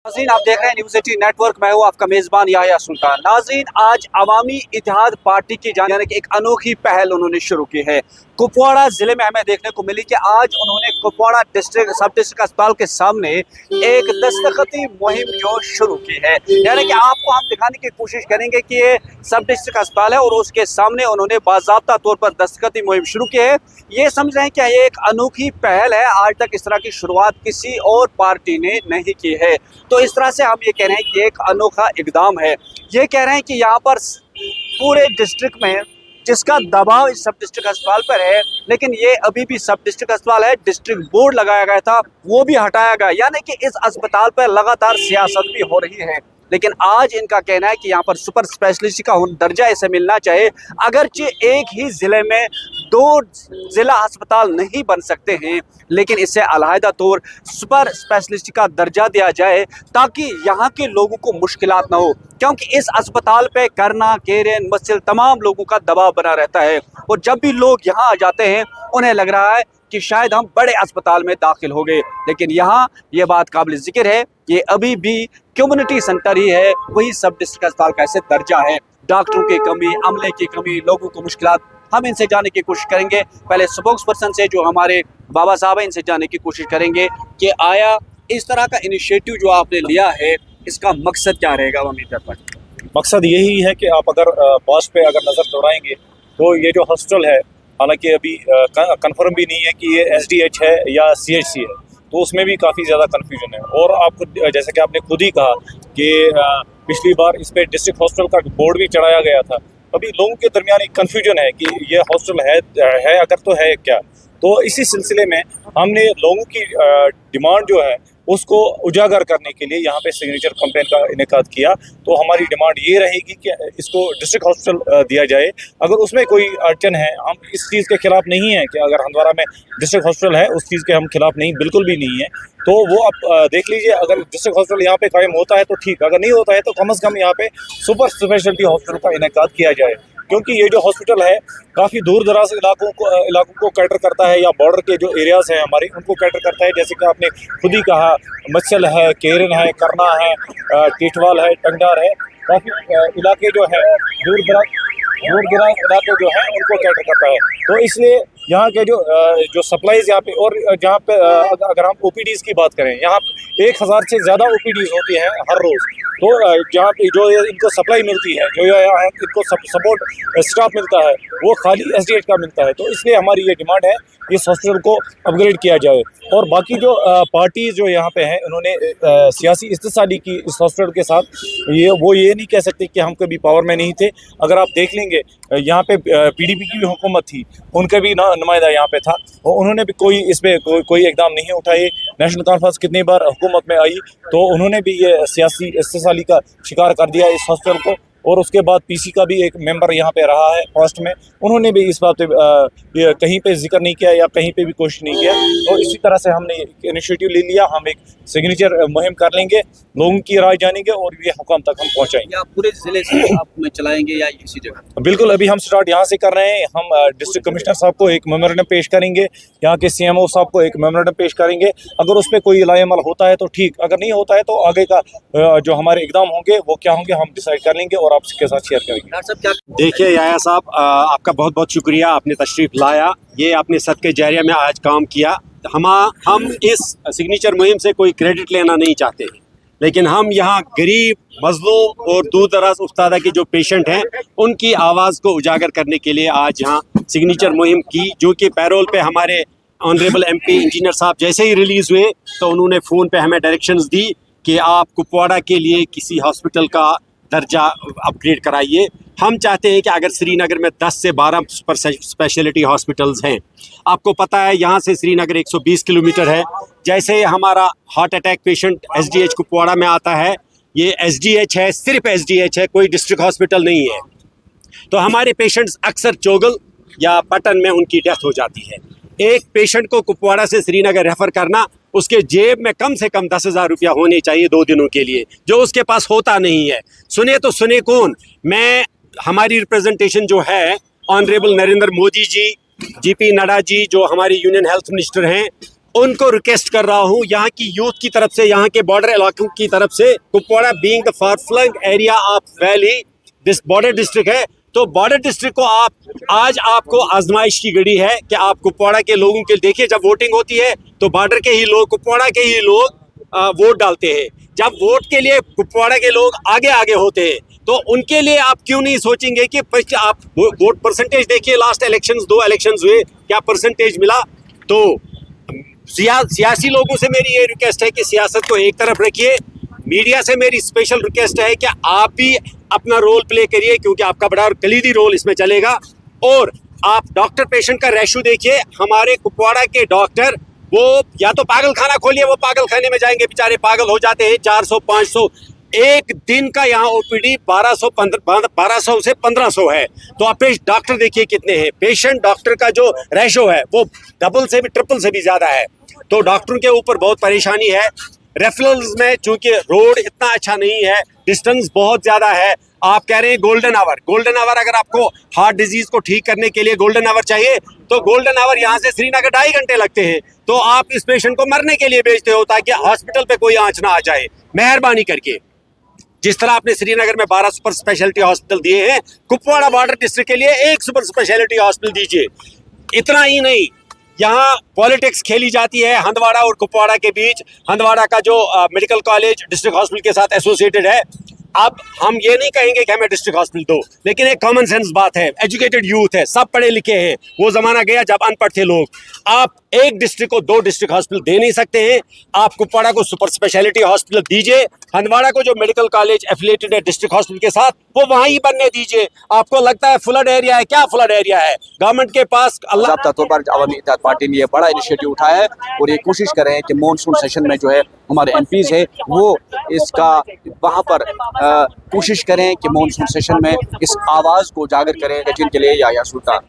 नाज़रीन, आप देख रहे हैं न्यूज़ 18 नेटवर्क। मैं हूँ आपका मेज़बान याहिया सुल्तान। नाज़रीन, आज अवामी इत्तेहाद पार्टी की जानिब एक अनोखी पहल उन्होंने शुरू की है। कुपवाड़ा ज़िले में हमें देखने को मिली कि आज उन्होंने कुपवाड़ा सब डिस्ट्रिक्ट अस्पताल के सामने एक दस्तखती मुहिम जो शुरू की है। यानी कि आपको हम दिखाने की कोशिश करेंगे कि ये सब डिस्ट्रिक्ट अस्पताल है और उसके सामने उन्होंने बाज़ाब्ता तौर पर दस्तखती मुहिम शुरू की है। ये समझ रहे हैं कि ये एक अनोखी पहल है, आज तक इस तरह की शुरुआत किसी और पार्टी ने नहीं की है। तो इस तरह से हम ये कह रहे हैं कि एक अनोखा इकदाम है। ये कह रहे हैं कि यहाँ पर पूरे डिस्ट्रिक्ट में जिसका दबाव इस सब डिस्ट्रिक्ट अस्पताल पर है, लेकिन ये अभी भी सब डिस्ट्रिक्ट अस्पताल है, डिस्ट्रिक्ट बोर्ड लगाया गया था वो भी हटाया गया, यानी कि इस अस्पताल पर लगातार सियासत भी हो रही है। लेकिन आज इनका कहना है कि यहाँ पर सुपर स्पेशलिस्ट का दर्जा इसे मिलना चाहिए। अगरचे एक ही ज़िले में 2 ज़िला अस्पताल नहीं बन सकते हैं, लेकिन इसे अलहदा तौर सुपर स्पेशलिस्ट का दर्जा दिया जाए ताकि यहाँ के लोगों को मुश्किलात ना हो, क्योंकि इस अस्पताल पे करना, केरन, मसल तमाम लोगों का दबाव बना रहता है। और जब भी लोग यहाँ आ जाते हैं उन्हें लग रहा है कि शायद हम बड़े अस्पताल में दाखिल हो गए, लेकिन यहाँ ये बात काबिल जिक्र है, ये अभी भी कम्युनिटी सेंटर ही है, वही सब डिस्ट्रिक्ट अस्पताल का ऐसे दर्जा है। डॉक्टरों की कमी, अमले की कमी, लोगों को मुश्किलात, हम इनसे जानने की कोशिश करेंगे। पहले स्पोक्स पर्सन से जो हमारे बाबा साहब हैं, इनसे जानने की कोशिश करेंगे कि आया इस तरह का इनिशिएटिव जो आपने लिया है, इसका मकसद क्या रहेगा अमीर पर? मकसद यही है कि आप अगर पास पे अगर नज़र दौड़ाएंगे तो ये जो हॉस्टल है, हालांकि अभी कंफर्म भी नहीं है कि ये एसडीएच है या सीएचसी है, तो उसमें भी काफ़ी ज़्यादा कन्फ्यूजन है। और आपको जैसे कि आपने खुद ही कहा कि पिछली बार इस पर डिस्ट्रिक्ट हॉस्टल का बोर्ड भी चढ़ाया गया था। अभी लोगों के दरमियान एक कन्फ्यूजन है कि ये हॉस्टल है अगर तो है क्या। तो इसी सिलसिले में हमने लोगों की डिमांड जो है उसको उजागर करने के लिए यहाँ पे सिग्नेचर कैंपेन का इनेकाद किया। तो हमारी डिमांड ये रहेगी कि इसको डिस्ट्रिक्ट हॉस्पिटल दिया जाए। अगर उसमें कोई अड़चन है, हम इस चीज़ के खिलाफ नहीं है कि अगर हंदवारा में डिस्ट्रिक्ट हॉस्पिटल है, उस चीज़ के हम खिलाफ नहीं, बिल्कुल भी नहीं है। तो वो आप देख लीजिए, अगर डिस्ट्रिक्ट हॉस्पिटल यहाँ पे कायम होता है तो ठीक, अगर नहीं होता है तो कम से कम यहाँ पे सुपर स्पेशलिटी हॉस्पिटल का इनेकाद किया जाए, क्योंकि ये जो हॉस्पिटल है काफ़ी दूर दराज इलाकों को कैटर करता है, या बॉर्डर के जो एरियाज़ हैं हमारे, उनको कैटर करता है। जैसे कि आपने खुद ही कहा, मच्छल है, केरन है, करना है, टिटवाल है, टंगडार है, काफ़ी इलाके जो है दूर दराज इलाके जो हैं उनको कैटर करता है। तो इसलिए यहाँ के जो सप्लाईज़ यहाँ पे, और जहाँ पे अगर हम ओपीडीज़ की बात करें, यहाँ 1000 से ज़्यादा ओपीडीज़ होती हैं हर रोज़। तो जहाँ पे जो इनको सप्लाई मिलती है, जो इनको सपोर्ट स्टाफ मिलता है, वो खाली एसडीएच का मिलता है। तो इसलिए हमारी ये डिमांड है इस हॉस्पिटल को अपग्रेड किया जाए। और बाकी जो पार्टीज जो यहाँ पे हैं, उन्होंने सियासी इस्तेसाली की इस हॉस्पिटल के साथ, ये नहीं कह सकते कि हम कभी पावर में नहीं थे। अगर आप देख लेंगे, यहाँ पे पीडीपी की भी हुकूमत थी, उनका भी नुमाइंदा यहाँ पे था, और उन्होंने भी कोई इस पर कोई इकदाम नहीं उठाए। नेशनल कॉन्फ्रेंस कितनी बार हुकूमत में आई तो उन्होंने भी ये सियासी इस्तेसाली का शिकार कर दिया इस हॉस्पिटल को। और उसके बाद पीसी का भी एक मेंबर यहाँ पे रहा है पास्ट में, उन्होंने भी इस बात पे कहीं पे जिक्र नहीं किया या कहीं पे भी कोशिश नहीं किया। तो इसी तरह से हमने इनिशिएटिव ले लिया, हम एक सिग्नेचर मुहिम कर लेंगे, लोगों की राय जानेंगे और ये हुकाम तक हम पहुँचाएंगे। आप पूरे ज़िले से आप में चलाएंगे या इसी जगह? बिल्कुल, अभी हम स्टार्ट यहाँ से कर रहे हैं। हम डिस्ट्रिक्ट कमिश्नर साहब को एक मेमोरेंडम पेश करेंगे, यहाँ के सीएमओ साहब को एक मेमोरेंडम पेश करेंगे। अगर उस पर कोई लाएअमल होता है तो ठीक, अगर नहीं होता है तो आगे का जो हमारे इकदाम होंगे वो क्या होंगे हम डिसाइड कर लेंगे और आपके साथ शेयर करेंगे। देखिए याया साहब, आपका बहुत बहुत शुक्रिया, आपने तशरीफ़ लाया, ये आपने सदके जारिया में आज काम किया। हम इस सिग्नेचर मुहिम से कोई क्रेडिट लेना नहीं चाहते हैं, लेकिन हम यहाँ गरीब, मजलूम और दूर दराज उफ्तादा के जो पेशेंट हैं उनकी आवाज़ को उजागर करने के लिए आज यहाँ सिग्नेचर मुहिम की, जो कि पैरोल पे हमारे ऑनरेबल एमपी इंजीनियर साहब जैसे ही रिलीज़ हुए तो उन्होंने फ़ोन पे हमें डायरेक्शंस दी कि आप कुपवाड़ा के लिए किसी हॉस्पिटल का दर्जा अपग्रेड कराइए। हम चाहते हैं कि अगर श्रीनगर में 10 से 12 सुपर स्पेशलिटी हॉस्पिटल्स हैं, आपको पता है यहाँ से श्रीनगर 120 किलोमीटर है। जैसे हमारा heart attack patient SDH Kupwara में आता है, ये एसडीएच है, सिर्फ एसडीएच है, कोई डिस्ट्रिक्ट हॉस्पिटल नहीं है। तो हमारे पेशेंट्स अक्सर चोगल या पटन में उनकी डेथ हो जाती है। एक पेशेंट को कुपवाड़ा से श्रीनगर रेफ़र करना, उसके जेब में कम से कम 10,000 रुपया होने चाहिए 2 दिनों के लिए, जो उसके पास होता नहीं है। सुने तो सुने कौन, हमारी रिप्रेजेंटेशन जो है ऑनरेबल नरेंद्र मोदी जी, जीपी नड्डा जी जो हमारे यूनियन हेल्थ मिनिस्टर हैं, उनको रिक्वेस्ट कर रहा हूं यहाँ की यूथ की तरफ से, यहाँ के बॉर्डर इलाकों की तरफ से, Kupwara being the far flung area of valley, this border district है, तो बॉर्डर डिस्ट्रिक्ट को आज आपको आजमाइश की घड़ी है कि आप कुपवाड़ा के लोगों के, देखिए जब वोटिंग होती है तो बॉर्डर के ही लोग, कुपवाड़ा के ही लोग वोट डालते हैं। जब वोट के लिए कुपवाड़ा के लोग आगे आगे होते हैं तो उनके लिए आप क्यों नहीं सोचेंगे कि आप वोट परसेंटेज देखिए, लास्ट इलेक्शंस 2 इलेक्शंस हुए, क्या परसेंटेज मिला। तो सियासी लोगों से मेरी ये रिक्वेस्ट है कि सियासत को एक तरफ रखिए, मीडिया से मेरी स्पेशल रिक्वेस्ट है कि आप भी अपना रोल प्ले करिए, क्योंकि आपका बड़ा कलीदी रोल इसमें चलेगा। और आप डॉक्टर पेशेंट का रेशो देखिए, हमारे कुपवाड़ा के डॉक्टर वो या तो पागल खाना खोलिए, वो पागल खाने में जाएंगे, बेचारे पागल हो जाते हैं। 400-500 एक दिन का यहाँ ओपीडी 1200 से 1500 है, तो आप डॉक्टर देखिए कितने हैं। पेशेंट डॉक्टर का जो रेशो है वो डबल से भी ट्रिपल से भी ज्यादा है, तो डॉक्टरों के ऊपर बहुत परेशानी है। रेफरल्स में चूंकि रोड इतना अच्छा नहीं है, डिस्टेंस बहुत ज्यादा है। आप कह रहे हैं गोल्डन आवर, अगर आपको हार्ट डिजीज को ठीक करने के लिए गोल्डन आवर चाहिए तो गोल्डन आवर यहाँ से श्रीनगर 2.5 घंटे लगते हैं, तो आप इस पेशेंट को मरने के लिए भेजते हो ताकि हॉस्पिटल पे कोई आंच ना आ जाए। मेहरबानी करके जिस तरह आपने श्रीनगर में 12 सुपर स्पेशलिटी हॉस्पिटल दिए हैं, कुपवाड़ा बॉर्डर डिस्ट्रिक्ट के लिए 1 सुपर स्पेशलिटी हॉस्पिटल दीजिए। इतना ही नहीं, यहाँ पॉलिटिक्स खेली जाती है हंदवाड़ा और कुपवाड़ा के बीच। हंदवाड़ा का जो मेडिकल कॉलेज डिस्ट्रिक्ट हॉस्पिटल के साथ एसोसिएटेड है। अब हम ये नहीं कहेंगे कि हमें डिस्ट्रिक्ट हॉस्पिटल दो, लेकिन एक कॉमन सेंस बात है, एजुकेटेड यूथ है, सब पढ़े लिखे हैं, वो जमाना गया जब अनपढ़ थे लोग। आप एक डिस्ट्रिक्ट को 2 डिस्ट्रिक्ट हॉस्पिटल दे नहीं सकते हैं। आप कुपवाड़ा को सुपर स्पेशलिटी हॉस्पिटल दीजिए, हंदवाड़ा को जो मेडिकल कॉलेज एफिलिएटेड है डिस्ट्रिक्ट हॉस्पिटल के साथ, वो वहां ही बनने दीजिए। आपको लगता है फ्लड एरिया है, क्या फ्लड एरिया है? गवर्नमेंट के पास ज़ाब्ता तौर पर अवामी इत्तेहाद पार्टी ने ये बड़ा इनिशिएटिव उठाया है और ये कोशिश कर रहे हैं कि मानसून सेशन में जो है हमारे एमपीज है वो इसका वहाँ पर कोशिश करें कि मानसून सेशन में इस आवाज़ को उजागर करें, जिनके लिए याह्या सुल्तान।